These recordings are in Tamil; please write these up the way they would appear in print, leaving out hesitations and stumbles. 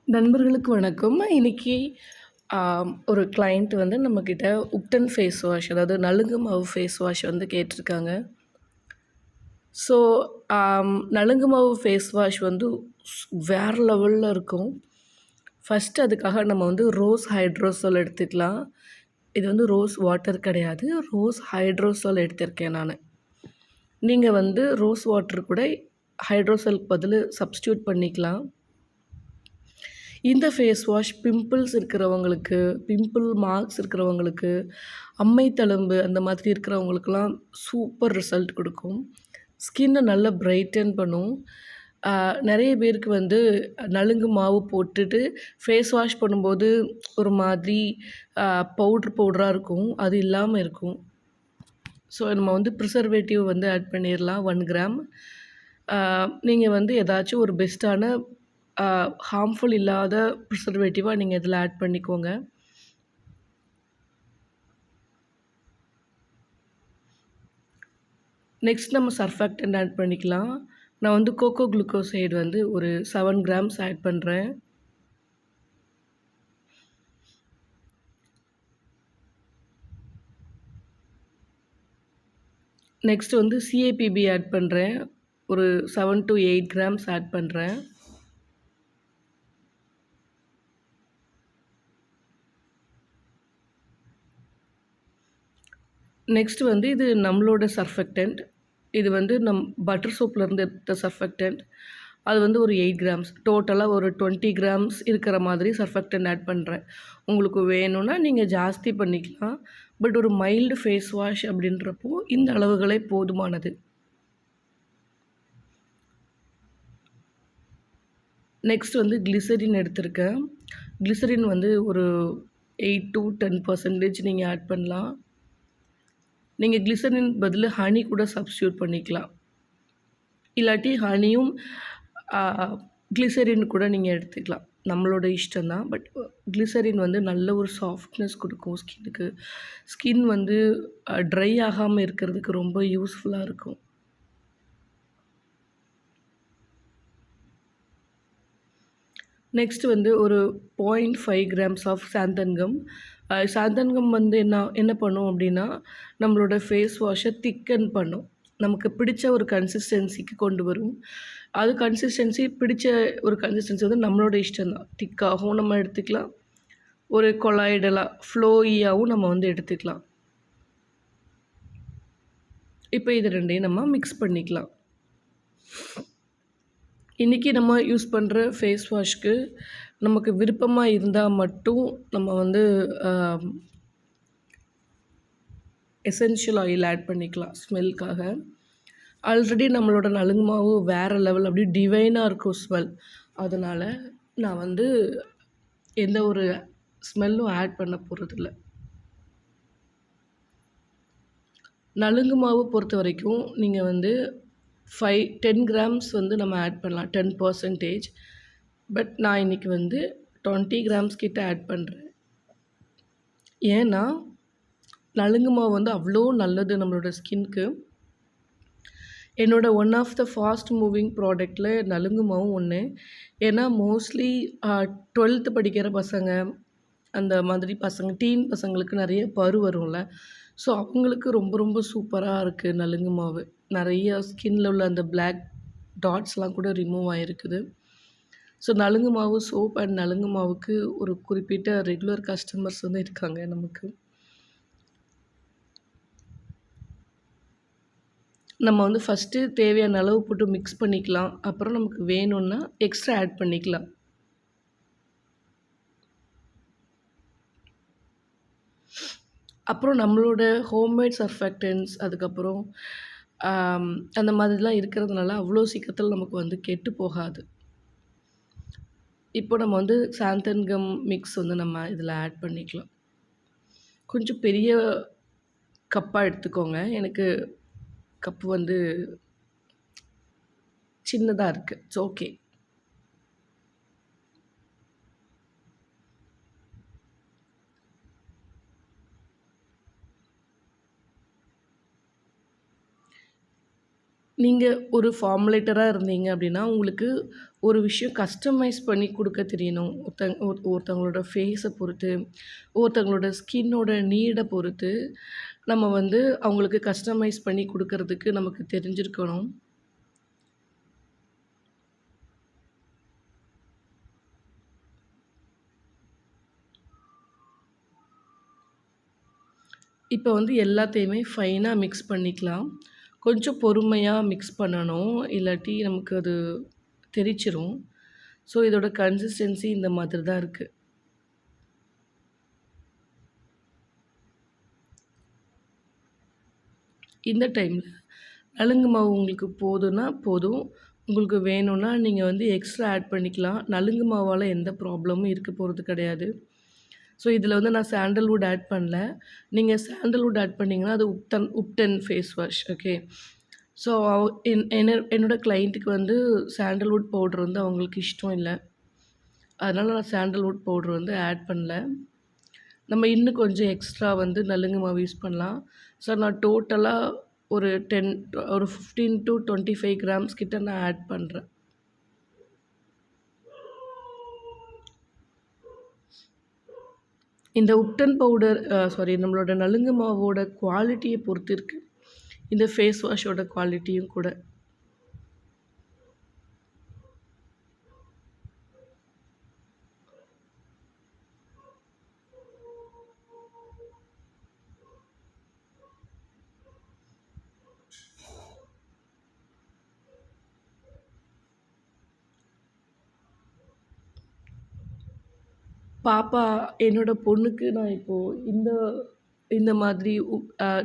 நண்பர்களுக்கு வணக்கம். இன்னைக்கு ஒரு கிளையண்ட் வந்து நம்மக்கிட்ட உப்டன் ஃபேஸ் வாஷ், அதாவது நலுங்கு மாவு ஃபேஸ் வாஷ் வந்து கேட்டிருக்காங்க. ஸோ, நலுங்கு மாவு ஃபேஸ் வாஷ் வந்து வேற லெவல்ல இருக்கும். ஃபஸ்ட்டு அதுக்காக நம்ம வந்து ரோஸ் ஹைட்ரோசோல் எடுத்துக்கலாம். இது வந்து ரோஸ் வாட்டர் கிடையாது. ரோஸ் ஹைட்ரோசோல் எடுத்திருக்கேன் நானு. நீங்க வந்து ரோஸ் வாட்டர் கூட ஹைட்ரோசோலுக்கு பதிலு சப்ஸ்டிட்யூட் பண்ணிக்கலாம். இந்த ஃபேஸ் வாஷ் பிம்பிள்ஸ் இருக்கிறவங்களுக்கு, பிம்பிள் மார்க்ஸ் இருக்கிறவங்களுக்கு, அம்மை தழும்பு அந்த மாதிரி இருக்கிறவங்களுக்கெல்லாம் சூப்பர் ரிசல்ட் குடுக்கும். ஸ்கின்ன நல்லா பிரைட்டன் பண்ணும். நெறைய பேருக்கு வந்து நலுங்கு மாவு போட்டுட்டு ஃபேஸ் வாஷ் பண்ணும்போது ஒரு மாதிரி பவுட்ரா இருக்கும். அது இல்லாம இருக்கும். ஸோ நம்ம வந்து ப்ரிசர்வேட்டிவ் வந்து ஆட் பண்ணிரலாம் 1 கிராம். நீங்க வந்து ஏதாச்சும் ஒரு பெஸ்ட்டான ஹார்ம்ஃபுல் இல்லாத ப்ரிசர்வேட்டிவா நீங்க இதில ஆட் பண்ணிக்கோங்க. நெக்ஸ்ட் நம்ம சர்ஃபாக்டன்ட் ஆட் பண்ணிக்கலாம். நான் வந்து கோகோ குளுக்கோசைடு வந்து ஒரு 7 கிராம்ஸ் ஆட் பண்றேன். நெக்ஸ்ட் வந்து CAPB ஆட் பண்றேன். ஒரு 7 to 8 கிராம்ஸ் ஆட் பண்றேன். நெக்ஸ்ட் வந்து இது நம்மளோட சர்ஃபெக்டன்ட். இது வந்து பட்டர் சோப்லேருந்து எடுத்த சர்ஃபெக்டன்ட். அது வந்து ஒரு 8 கிராம்ஸ். டோட்டலா ஒரு 20 கிராம்ஸ் இருக்கிற மாதிரி சர்ஃபெக்டன்ட் ஆட் பண்றேன். உங்களுக்கு வேணும்னா நீங்க ஜாஸ்தி பண்ணிக்கலாம். பட் ஒரு மைல்டு ஃபேஸ் வாஷ் அப்படின்றப்போ இந்த அளவுகளே போதுமானது. நெக்ஸ்ட் வந்து கிளிசரின் எடுத்திருக்கேன். கிளிசரின் வந்து ஒரு 8 to 10% நீங்க ஆட் பண்ணலாம். நீங்க கிளிசரின் பதிலு ஹனி கூட சப்ஸ்டிட்யூட் பண்ணிக்கலாம். இல்லாட்டி ஹனியும் கிளிசரின் கூட நீங்க எடுத்துக்கலாம். நம்மளோட இஷ்டம் தான். பட் கிளிசரின் வந்து நல்ல ஒரு சாஃப்ட்னஸ் குடுக்கும் ஸ்கின்னுக்கு. ஸ்கின் வந்து ட்ரை ஆகாம இருக்கிறதுக்கு ரொம்ப யூஸ்ஃபுல்லா இருக்கும். நெக்ஸ்ட் வந்து ஒரு 0.5 கிராம்ஸ் ஆஃப் சாந்தன்கம். சாந்தன்கம் வந்து என்ன பண்ணும் அப்படின்னா, நம்மளோட ஃபேஸ் வாஷை திக்கன் பண்ணும். நமக்கு பிடிச்ச ஒரு கன்சிஸ்டன்சிக்கு கொண்டு வரும். அது கன்சிஸ்டன்சி பிடிச்ச ஒரு கன்சிஸ்டன்சி வந்து நம்மளோட இஷ்டம் தான். திக்காகவும் நம்ம எடுத்துக்கலாம். ஒரு கொலாய்டலா, ஃப்ளோயியாவும் நம்ம வந்து எடுத்துக்கலாம். இப்போ இது 2யும் நம்ம மிக்ஸ் பண்ணிக்கலாம். இன்றைக்கி நம்ம யூஸ் பண்ணுற ஃபேஸ் வாஷ்க்கு நமக்கு விருப்பமா இருந்தா மட்டும் நம்ம வந்து எசென்ஷியல் ஆயில் ஆட் பண்ணிக்கலாம் ஸ்மெல்க்காக. ஆல்ரெடி நம்மளோட நலுங்கு மாவு வேறு லெவல் அப்படியே டிவைனா இருக்கும் ஸ்மெல். அதனால நான் வந்து எந்த ஒரு ஸ்மெல்லும் ஆட் பண்ண போறதில்ல. நலுங்கு மாவு பொறுத்தவரைக்கும் நீங்க வந்து 10 கிராம்ஸ் வந்து நம்ம ஆட் பண்ணலாம். 10%. பட் நான் இன்னைக்கு வந்து 20 கிராம்ஸ் கிட்ட ஆட் பண்றேன். ஏன்னா, நலுங்கு மாவு வந்து அவ்ளோ நல்லது நம்மளோட ஸ்கின்க்கு. என்னோட one of the fast moving ப்ராடக்ட்ல நலுங்கு மாவும் ஒண்ணு. ஏன்னா மோஸ்ட்லி 12த் படிக்கிற பசங்க, அந்த மாதிரி பசங்க, டீன் பசங்களுக்கு நெறைய பரு வரும்ல. ஸோ அவங்களுக்கு ரொம்ப ரொம்ப சூப்பரா இருக்கு நலுங்கு மாவு. நெறைய ஸ்கின்ல உள்ள அந்த பிளாக் டாட்ஸ்லாம் கூட ரிமூவ் ஆயிருக்குது. ஸோ நலுங்கு மாவு சோப் அண்ட் நலுங்கு மாவுக்கு ஒரு குறிப்பிட்ட ரெகுலர் கஸ்டமர்ஸ் வந்து இருக்காங்க நமக்கு. நம்ம வந்து ஃபஸ்ட்டு தேவையான அளவு போட்டு மிக்ஸ் பண்ணிக்கலாம். அப்புறம் நமக்கு வேணும்னா எக்ஸ்ட்ரா ஆட் பண்ணிக்கலாம். அப்புறம் நம்மளோட ஹோம்மேட் சர்ஃபாக்டன்ட்ஸ், அதுக்கப்புறம் அந்த மாதிரிலாம் இருக்கிறதுனால அவ்வளோ சீக்கிரத்தில நமக்கு வந்து கெட்டு போகாது. இப்போ நம்ம வந்து சாந்தன்கம் மிக்ஸ் வந்து நம்ம இதில ஆட் பண்ணிக்கலாம். கொஞ்சம் பெரிய கப்பா எடுத்துக்கோங்க. எனக்கு கப்பு வந்து சின்னதா இருக்கு. It's okay. நீங்க ஒரு ஃபார்முலேட்டரா இருந்தீங்க அப்படின்னா, உங்களுக்கு ஒரு விஷயம் கஸ்டமைஸ் பண்ணி குடுக்க தெரியணும். ஒருத்தவங்களோட ஃபேஸ பொறுத்து, ஒருத்தவங்களோட ஸ்கின்னோட நீட பொறுத்து, நம்ம வந்து அவங்களுக்கு கஸ்டமைஸ் பண்ணி குடுக்கறதுக்கு நமக்கு தெரிஞ்சிருக்கணும். இப்ப வந்து எல்லாத்தையுமே ஃபைனா மிக்ஸ் பண்ணிக்கலாம். கொஞ்சம் பொறுமையா மிக்ஸ் பண்ணணும். இல்லாட்டி நமக்கு அது தெறிச்சிரும். ஸோ, இதோட கன்சிஸ்டன்சி இந்த மாதிரி தான் இருக்கு. இந்த டைம்ல நலுங்கு மாவு உங்களுக்கு போதுன்னா போதும். உங்களுக்கு வேணும்னா நீங்க வந்து எக்ஸ்ட்ரா ஆட் பண்ணிக்கலாம். நலுங்கு மாவால எந்த ப்ராப்ளமும் இருக்க போறது கிடையாது. ஸோ, இதில வந்து நான் சாண்டல்வுட் ஆட் பண்ணல. நீங்க சாண்டல்வுட் ஆட் பண்ணீங்கன்னா, அது ubtan face wash. Okay. So, என்னோட கிளையண்ட்டுக்கு வந்து சாண்டல்வுட் பவுடர் வந்து அவங்களுக்கு இஷ்டம் இல்ல. அதனால நான் சாண்டல்வுட் பவுடர் வந்து ஆட் பண்ணல. நம்ம இன்னும் கொஞ்சம் எக்ஸ்ட்ரா வந்து நலுங்கு மாவு யூஸ் பண்ணலாம். ஸோ, நான் டோட்டலா ஒரு 15 டூ 25 கிராம்ஸ் கிட்ட நான் ஆட் பண்றேன். இந்த உப்டன் பவுடர் நம்மளோட நலுங்கு மாவோட குவாலிட்டிய பொறுத்து இருக்கு. இந்த ஃபேஸ் வாஷோட குவாலிட்டியும் கூட. பாப்பா என்னோட பொண்ணுக்கு நான் இப்போ இந்த இந்த மாதிரி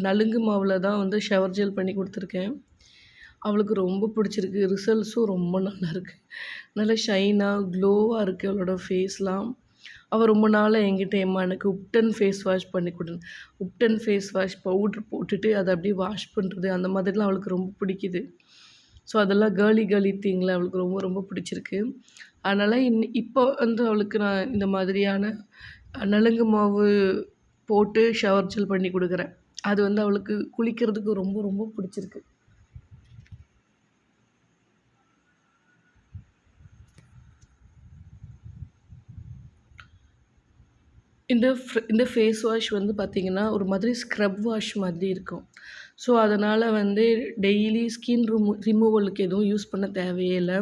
நலுங்கு மாவுல தான் வந்து ஷவர் ஜெல் பண்ணி குடுத்துருக்கேன். அவளுக்கு ரொம்ப பிடிச்சிருக்கு. ரிசல்ட்ஸும் ரொம்ப நல்லாயிருக்கு. நல்லா ஷைனா, க்ளோவா இருக்கு அவளோட ஃபேஸ்லாம். அவ ரொம்ப நாளா என்கிட்ட, "எம்மா எனக்கு உப்டன் ஃபேஸ் வாஷ் பண்ணி குடுன்னு." உப்டன் ஃபேஸ் வாஷ் பவுடர் போட்டுட்டு அத அப்படியே வாஷ் பண்றது, அந்த மாதிரிலாம் அவளுக்கு ரொம்ப பிடிக்குது. ஸோ, அதெல்லாம் கேர்லி கேர்லி திங்ல அவளுக்கு ரொம்ப ரொம்ப பிடிச்சிருக்கு. அதனால இப்போ வந்து அவளுக்கு நான் இந்த மாதிரியான நலுங்கு மாவு போட்டு ஷவர் ஜெல் பண்ணி குடுக்குறேன். அது வந்து அவளுக்கு குளிக்கிறதுக்கு ரொம்ப ரொம்ப பிடிச்சிருக்கு. இந்த ஃபேஸ் வாஷ் வந்து பார்த்தீங்கன்னா, ஒரு மாதிரி ஸ்க்ரப் வாஷ் மாதிரி இருக்கும். ஸோ, அதனால வந்து டெய்லி ஸ்கின் ரிமூவலுக்கு எதுவும் யூஸ் பண்ண தேவையே இல்ல.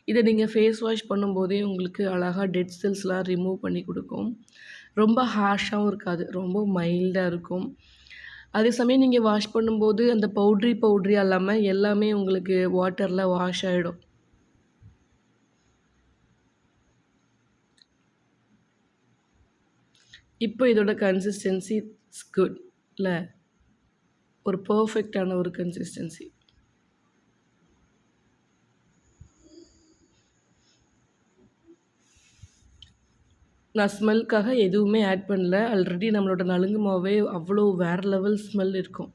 இத நீங்க ஃபேஸ் வாஷ் பண்ணும்போதே உங்களுக்கு அழகா டெட் செல்ஸ்லாம் ரிமூவ் பண்ணி குடுக்கும். ரொம்ப ஹார்ஷாவும் இருக்காது. ரொம்ப மைல்டா இருக்கும். அதே சமயம் நீங்க வாஷ் பண்ணும்போது அந்த பவுட்ரியா இல்லாம எல்லாமே உங்களுக்கு வாட்டர்ல வாஷ் ஆயிடும். இப்போ இதோட கன்சிஸ்டன்சி இட்ஸ் குட் இல்ல? ஒரு பெர்ஃபெக்ட்டான ஒரு கன்சிஸ்டன்சி. நான் ஸ்மெல்க்காக எதுவுமே ஆட் பண்ணல. ஆல்ரெடி நம்மளோட நலுங்கு மாவே அவ்வளோ வேற லெவல் ஸ்மெல் இருக்கும்.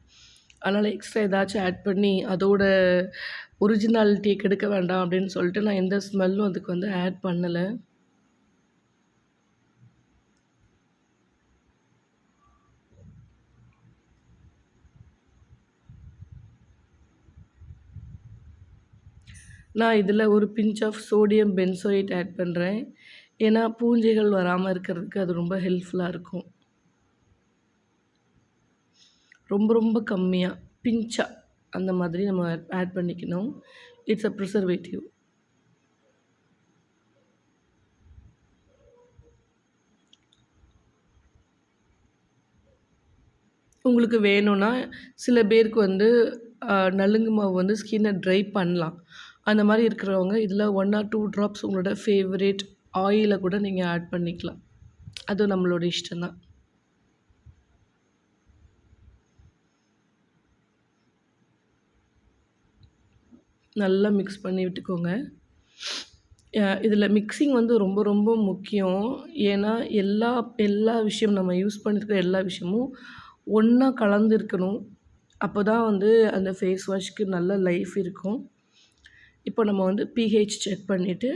அதனால எக்ஸ்ட்ரா ஏதாச்சும் ஆட் பண்ணி அதோட ஒரிஜினாலிட்டிய கெடுக்க வேண்டாம் அப்படின்னு சொல்லிட்டு நான் எந்த ஸ்மெல்லும் அதுக்கு வந்து ஆட் பண்ணல. நான் இதில ஒரு pinch of sodium benzoate add பண்றேன். ஏன்னா பூஞ்சைகள் வராம இருக்கிறதுக்கு அது ரொம்ப ஹெல்ப்ஃபுல்லா இருக்கும். ரொம்ப ரொம்ப கம்மியா, பிஞ்சா அந்த மாதிரி நம்ம ஆட் பண்ணிக்கணும். It's a preservative. உங்களுக்கு வேணும்னா, சில பேருக்கு வந்து நலுங்கு மாவு வந்து ஸ்கின்ன ட்ரை பண்ணலாம். அந்த மாரி இருக்கிறவங்க இதில 1 ஆர் 2 ட்ராப்ஸ் உங்களோட ஃபேவரேட் ஆயில கூட நீங்க ஆட் பண்ணிக்கலாம். அது நம்மளோட இஷ்டம் தான். நல்லா மிக்ஸ் பண்ணி விட்டுக்கோங்க. இதில மிக்ஸிங் வந்து ரொம்ப ரொம்ப முக்கியம். ஏன்னா, எல்லா எல்லா விஷயம் நம்ம யூஸ் பண்ணியிருக்கிற எல்லா விஷயமும் ஒண்ணா கலந்து இருக்கணும். அப்பதான் வந்து அந்த ஃபேஸ் வாஷ்க்கு நல்ல லைஃப் இருக்கும். இப்போ நம்ம வந்து பிஹெச் செக் பண்ணிட்டு,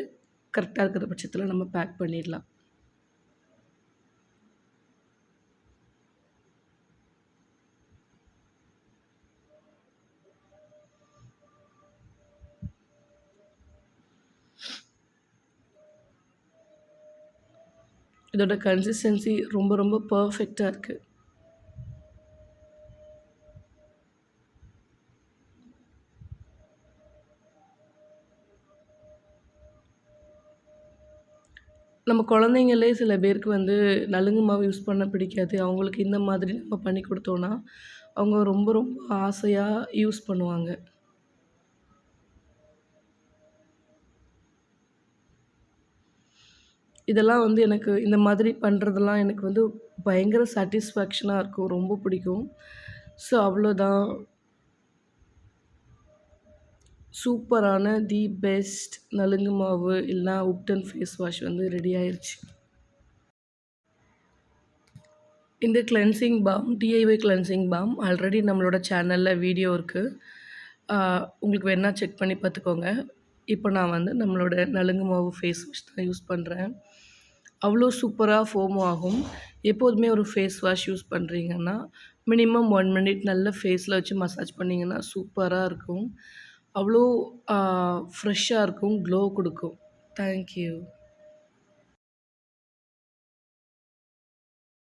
கரெக்ட்டா இருக்கிற பட்சத்தில நம்ம பேக் பண்ணிடலாம். இதோட கன்சிஸ்டன்சி ரொம்ப ரொம்ப பர்ஃபெக்ட்டா இருக்கு. நம்ம குழந்தைங்களே சில பேருக்கு வந்து நலுங்கு மாவு யூஸ் பண்ண பிடிக்காது. அவங்களுக்கு இந்த மாதிரி நம்ம பண்ணி குடுத்தோம்னா, அவங்க ரொம்ப ரொம்ப ஆசையா யூஸ் பண்ணுவாங்க. இதெல்லாம் வந்து எனக்கு இந்த மாதிரி பண்றதெல்லாம் எனக்கு வந்து பயங்கர சாட்டிஸ்ஃபேக்ஷனா இருக்கும். ரொம்ப பிடிக்கும். ஸோ அவ்வளோதான். சூப்பரான தி பெஸ்ட் நலுங்கு மாவு இல்லனா உப்டன் ஃபேஸ் வாஷ் வந்து ரெடி ஆயிருச்சு. இந்த cleansing balm, DIY cleansing balm already நம்மளோட சேனல்ல வீடியோ இருக்கு. ஆ உங்களுக்கு வேணா செக் பண்ணி பார்த்துக்கோங்க. இப்போ நான் வந்து நம்மளோட நலுங்கு மாவு ஃபேஸ் வாஷ் தான் யூஸ் பண்றேன். அவ்வளோ சூப்பரா ஃபோம் ஆகும். எப்போதுமே ஒரு ஃபேஸ் வாஷ் யூஸ் பண்றீங்கன்னா, மினிமம் 1 மினிட் நல்ல ஃபேஸ்ல வச்சு மசாஜ் பண்ணீங்கன்னா சூப்பரா இருக்கும். அவ்வளோ ஃப்ரெஷ்ஷா இருக்கும். க்ளோ குடுக்கும். Thank you.